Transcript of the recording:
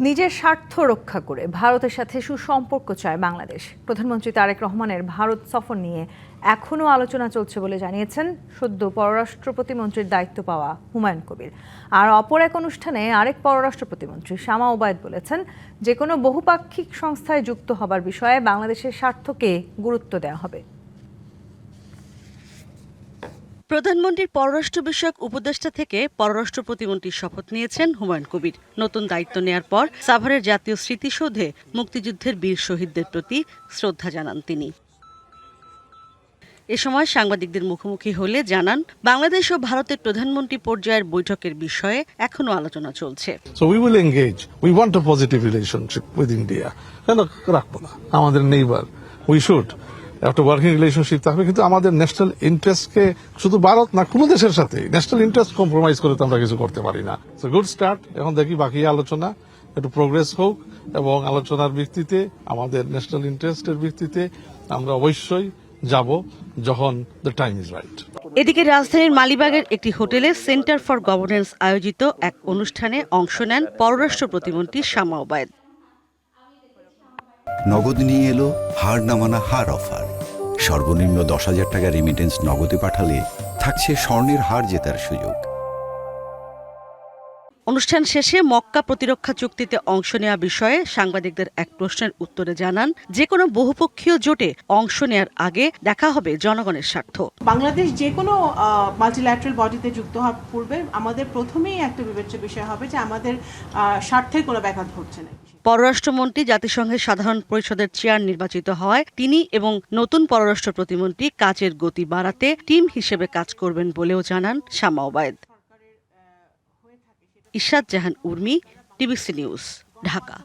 নিজের স্বার্থ রক্ষা করে ভারতের সাথে সুসম্পর্ক চায় বাংলাদেশ। প্রধানমন্ত্রী তারেক রহমানের ভারত সফর নিয়ে এখনও আলোচনা চলছে বলে জানিয়েছেন সদ্য পররাষ্ট্র প্রতিমন্ত্রীর দায়িত্ব পাওয়া হুমায়ুন কবির। আর অপর এক অনুষ্ঠানে আরেক পররাষ্ট্র প্রতিমন্ত্রী শামা ওবায়দ বলেছেন, যে কোনো বহুপাক্ষিক সংস্থায় যুক্ত হবার বিষয়ে বাংলাদেশের স্বার্থকে গুরুত্ব দেওয়া হবে। প্রধানমন্ত্রীর পররাষ্ট্র বিষয়ক উপদেষ্টা থেকে পররাষ্ট্র প্রতিমন্ত্রীর শপথ নিয়েছেন হুমায়ুন কবির। নতুন দায়িত্ব নেয়ার পর সাভারের জাতীয় স্মৃতিসৌধে মুক্তিযুদ্ধের বীর শহীদদের প্রতি শ্রদ্ধা জানান তিনি। এ সময় সাংবাদিকদের মুখোমুখি হলে জানান, বাংলাদেশ ও ভারতের প্রধানমন্ত্রী পর্যায়ের বৈঠকের বিষয়ে এখনো আলোচনা চলছে। So we will engage. We want a positive relationship with India. কেন রাখবো না? আমাদের নেইবার, we should. একটা ওয়ার্কিং রিলেশনশিপ থাকবে, কিন্তু আমাদের ন্যাশনাল ইন্টারেস্টকে শুধু ভারত না, কোনো দেশের সাথে ন্যাশনাল ইন্টারেস্ট কম্প্রোমাইজ করে তো আমরা কিছু করতে পারি না। So good start. এখন দেখি বাকি আলোচনা একটু প্রোগ্রেস হোক, এবং আলোচনার ভিত্তিতে আমাদের ন্যাশনাল ইন্টারেস্টের ভিত্তিতে আমরা অবশ্যই যাব যখন দ্য টাইম ইজ রাইট। এদিকে রাজধানীর মালিবাগের একটি হোটেলে সেন্টার ফর গভর্নেন্স আয়োজিত এক অনুষ্ঠানে অংশ নেন পররাষ্ট্র প্রতিমন্ত্রী শামা ওবায়দ। নগদ নিয়ে এলো হার না মানা হার অফার। সর্বনিম্ন 10,000 টাকা রেমিটেন্স নগদে পাঠালে থাকছে স্বর্ণের হার জেতার সুযোগ। অনুষ্ঠান শেষে মক্কা প্রতিরক্ষা চুক্তিতে অংশ নেওয়া বিষয়ে সাংবাদিকদের এক প্রশ্নের উত্তরে জানান, যে কোনো বহুপক্ষীয় জোটে অংশ নেওয়ার আগে দেখা হবে জনগণের স্বার্থ। বাংলাদেশ যে কোনো মাল্টিল্যাটারাল বডিতে যুক্ত হওয়ার পূর্বে আমাদের প্রথমেই একটা বিবেচ্য বিষয় হবে যে আমাদের স্বার্থের কোনো ব্যাঘাত ঘটছে না। পররাষ্ট্রমন্ত্রী জাতিসংঘের সাধারণ পরিষদের চেয়ার নির্বাচিত হওয়ায় তিনি এবং নতুন পররাষ্ট্র প্রতিমন্ত্রী কাজের গতি বাড়াতে টিম হিসেবে কাজ করবেন বলেও জানান শামা ওবায়দ। ইশরাত জাহান উর্মি, টিবিসি নিউজ, ঢাকা।